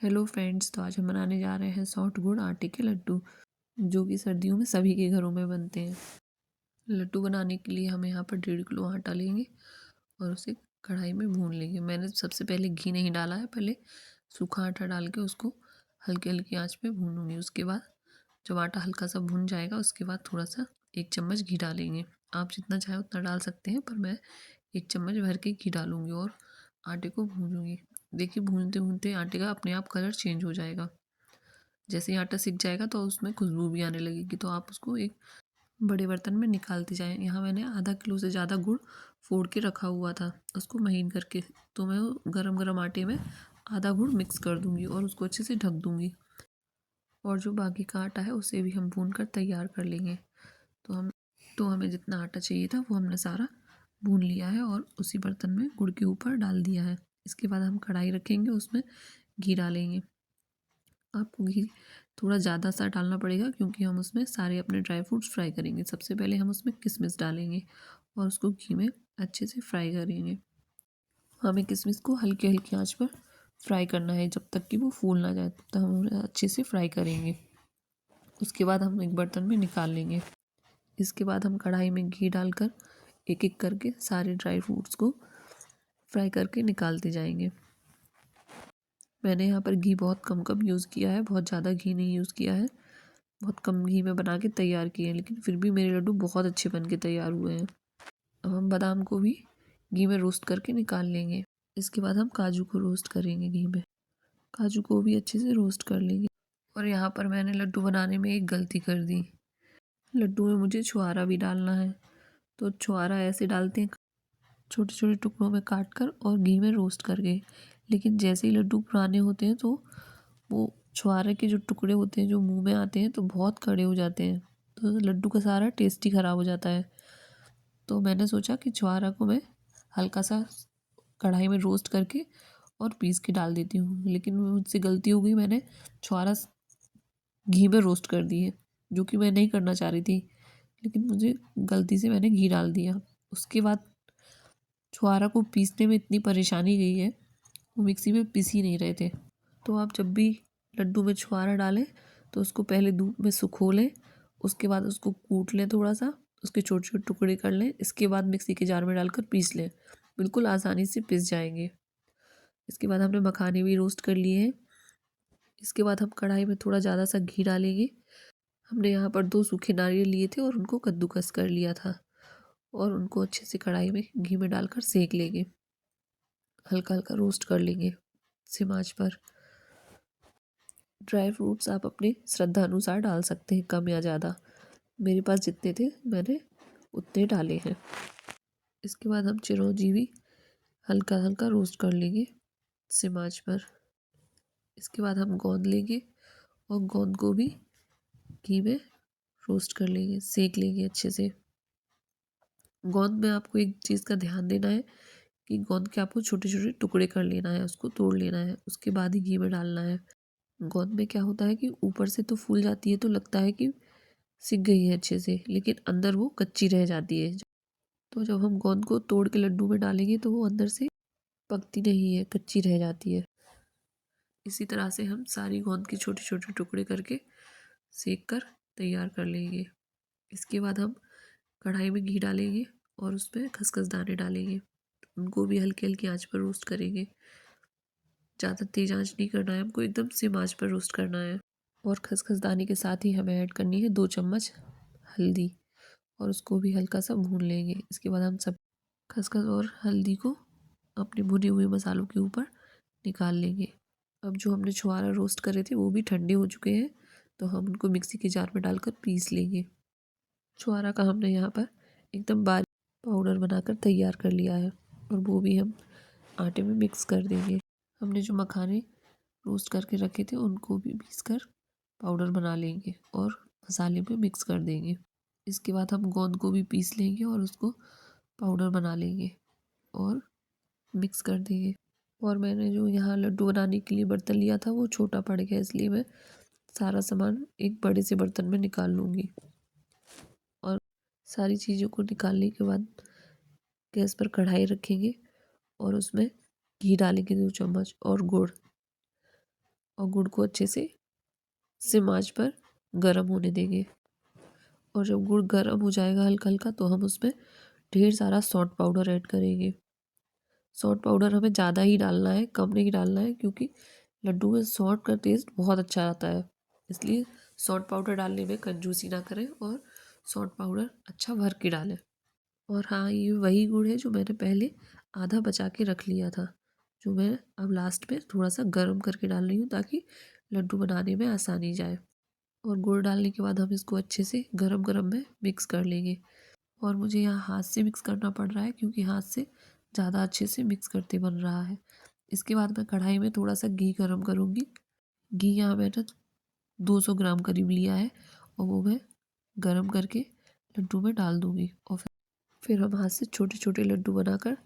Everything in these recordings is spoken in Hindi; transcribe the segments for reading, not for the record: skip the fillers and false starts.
हेलो फ्रेंड्स, तो आज हम बनाने जा रहे हैं सॉफ्ट गुड़ आटे के लड्डू, जो कि सर्दियों में सभी के घरों में बनते हैं। लड्डू बनाने के लिए हम यहाँ पर 1.5 किलो आटा लेंगे और उसे कढ़ाई में भून लेंगे। मैंने सबसे पहले घी नहीं डाला है, पहले सूखा आटा डाल के उसको हल्की हल्की आंच पे भूनूंगी। उसके बाद जब आटा हल्का सा भून जाएगा उसके बाद थोड़ा सा 1 चम्मच घी डालेंगे। आप जितना चाहे उतना डाल सकते हैं, पर मैं 1 चम्मच भर के घी डालूंगी और आटे को भूनूंगी। देखिए, भूनते भूनते आटे का अपने आप कलर चेंज हो जाएगा। जैसे ही आटा सिक जाएगा तो उसमें खुशबू भी आने लगेगी, तो आप उसको एक बड़े बर्तन में निकालते जाएं। यहाँ मैंने आधा किलो से ज़्यादा गुड़ फोड़ के रखा हुआ था, उसको महीन करके। तो मैं वो गरम गरम आटे में आधा गुड़ मिक्स कर दूंगी और उसको अच्छे से ढक दूंगी। और जो बाकी का आटा है उसे भी हम भून कर तैयार कर लेंगे। तो हमें जितना आटा चाहिए था वो हमने सारा भून लिया है और उसी बर्तन में गुड़ के ऊपर डाल दिया है। इसके बाद हम कढ़ाई रखेंगे, उसमें घी डालेंगे। आपको घी थोड़ा ज़्यादा सा डालना पड़ेगा, क्योंकि हम उसमें सारे अपने ड्राई फ्रूट्स फ्राई करेंगे। सबसे पहले हम उसमें किशमिश डालेंगे और उसको घी में अच्छे से फ्राई करेंगे। हमें किशमिश को हल्की हल्की आंच पर फ्राई करना है, जब तक कि वो फूल ना जाए तब तक हम उन्हें अच्छे से फ्राई करेंगे। उसके बाद हम एक बर्तन में निकाल लेंगे। इसके बाद हम कढ़ाई में घी डालकर एक एक करके सारे ड्राई फ्रूट्स को फ्राई करके निकालते जाएंगे। मैंने यहाँ पर घी बहुत कम कम यूज़ किया है, बहुत ज़्यादा घी नहीं यूज़ किया है। बहुत कम घी में बना के तैयार किए हैं, लेकिन फिर भी मेरे लड्डू बहुत अच्छे बन के तैयार हुए हैं। अब हम बादाम को भी घी में रोस्ट करके निकाल लेंगे। इसके बाद हम काजू को रोस्ट करेंगे घी में। काजू को भी अच्छे से रोस्ट कर लेंगे। और यहाँ पर मैंने लड्डू बनाने में एक गलती कर दी। लड्डू में मुझे छुआरा भी डालना है, तो छुआरा ऐसे डालते हैं छोटे छोटे टुकड़ों में काट कर और घी में रोस्ट करके। लेकिन जैसे ही लड्डू पुराने होते हैं तो वो छुआरे के जो टुकड़े होते हैं जो मुंह में आते हैं तो बहुत कड़े हो जाते हैं, तो लड्डू का सारा टेस्ट ही ख़राब हो जाता है। तो मैंने सोचा कि छुआरा को मैं हल्का सा कढ़ाई में रोस्ट करके और पीस के डाल देती हूँ, लेकिन मुझसे गलती हो गई। मैंने छुआरा घी में रोस्ट कर दी है, जो कि मैं नहीं करना चाह रही थी, लेकिन मुझे गलती से मैंने घी डाल दिया। उसके बाद छुआरा को पीसने में इतनी परेशानी गई है, वो मिक्सी में पीस ही नहीं रहे थे। तो आप जब भी लड्डू में छुआरा डालें तो उसको पहले धूप में सुखो लें, उसके बाद उसको कूट लें, थोड़ा सा उसके छोटे छोटे टुकड़े कर लें। इसके बाद मिक्सी के जार में डालकर पीस लें, बिल्कुल आसानी से पिस जाएंगे। इसके बाद हमने मखाने भी रोस्ट कर लिए हैं। इसके बाद हम कढ़ाई में थोड़ा ज़्यादा सा घी डालेंगे। हमने यहाँ पर 2 सूखे नारियल लिए थे और उनको कद्दूकस कर लिया था, और उनको अच्छे से कढ़ाई में घी में डालकर सेक लेंगे। हल्का हल्का रोस्ट कर लेंगे सिम आंच पर। ड्राई फ्रूट्स आप अपनी श्रद्धा अनुसार डाल सकते हैं, कम या ज़्यादा। मेरे पास जितने थे मैंने उतने डाले हैं। इसके बाद हम चिरौंजी भी हल्का हल्का रोस्ट कर लेंगे सिम आंच पर। इसके बाद हम गोंद लेंगे और गोंद को भी घी में रोस्ट कर लेंगे, सेक लेंगे अच्छे से। गोंद में आपको एक चीज़ का ध्यान देना है कि गोंद के आपको छोटे छोटे टुकड़े कर लेना है, उसको तोड़ लेना है, उसके बाद ही घी में डालना है। गोंद में क्या होता है कि ऊपर से तो फूल जाती है, तो लगता है कि सिक गई है अच्छे से, लेकिन अंदर वो कच्ची रह जाती है। तो जब हम गोंद को तोड़ के लड्डू में डालेंगे तो वो अंदर से पकती नहीं है, कच्ची रह जाती है। इसी तरह से हम सारी गोंद के छोटे छोटे टुकड़े करके सेक कर तैयार कर लेंगे। इसके बाद हम कढ़ाई में घी डालेंगे और उसमें खसखस दाने डालेंगे। उनको भी हल्की हल्की आंच पर रोस्ट करेंगे। ज़्यादा तेज आंच नहीं करना है हमको, एकदम सिम आंच पर रोस्ट करना है। और खसखस दाने के साथ ही हमें ऐड करनी है 2 चम्मच हल्दी, और उसको भी हल्का सा भून लेंगे। इसके बाद हम सब खसखस और हल्दी को अपने भुने हुए मसालों के ऊपर निकाल लेंगे। अब जो हमने छुआरा रोस्ट करे थे वो भी ठंडे हो चुके हैं, तो हम उनको मिक्सी के जार में डालकर पीस लेंगे। छुआरा का हमने यहाँ पर एकदम बारीक पाउडर बनाकर तैयार कर लिया है, और वो भी हम आटे में मिक्स कर देंगे। हमने जो मखाने रोस्ट करके रखे थे उनको भी पीस कर पाउडर बना लेंगे और मसाले में मिक्स कर देंगे। इसके बाद हम गोंद को भी पीस लेंगे और उसको पाउडर बना लेंगे और मिक्स कर देंगे। और मैंने जो यहाँ लड्डू बनाने के लिए बर्तन लिया था वो छोटा पड़ गया, इसलिए मैं सारा सामान एक बड़े से बर्तन में निकाल लूँगी। और सारी चीज़ों को निकालने के बाद गैस पर कढ़ाई रखेंगे और उसमें घी डालेंगे 2 चम्मच और गुड़। और गुड़ को अच्छे से सिम आंच पर गर्म होने देंगे। और जब गुड़ गर्म हो जाएगा हल्का हल्का तो हम उसमें ढेर सारा सौंठ पाउडर ऐड करेंगे। सौंठ पाउडर हमें ज़्यादा ही डालना है, कम नहीं डालना है, क्योंकि लड्डू में सौंठ का टेस्ट बहुत अच्छा आता है। इसलिए सौंठ पाउडर डालने में कंजूसी ना करें और सौंठ पाउडर अच्छा भर के डालें। और हाँ, ये वही गुड़ है जो मैंने पहले आधा बचा के रख लिया था, जो मैं अब लास्ट में थोड़ा सा गर्म करके डाल रही हूँ ताकि लड्डू बनाने में आसानी जाए। और गुड़ डालने के बाद हम इसको अच्छे से गरम गरम में मिक्स कर लेंगे। और मुझे यहाँ हाथ से मिक्स करना पड़ रहा है क्योंकि हाथ से ज़्यादा अच्छे से मिक्स करते बन रहा है। इसके बाद मैं कढ़ाई में थोड़ा सा घी गरम करूँगी। घी यहाँ मैंने 200 ग्राम करीब लिया है और वो मैं गरम करके लड्डू में डाल दूँगी। और फिर हम हाथ से छोटे छोटे लड्डू बनाकर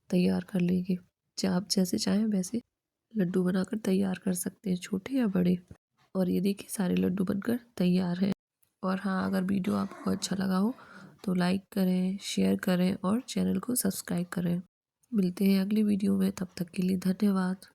तैयार कर लेंगे। आप जैसे चाहें वैसे लड्डू बनाकर तैयार कर सकते हैं, छोटे या बड़े। और ये देखिए सारे लड्डू बनकर तैयार हैं। और हाँ, अगर वीडियो आपको अच्छा लगा हो तो लाइक करें, शेयर करें और चैनल को सब्सक्राइब करें। मिलते हैं अगली वीडियो में, तब तक के लिए धन्यवाद।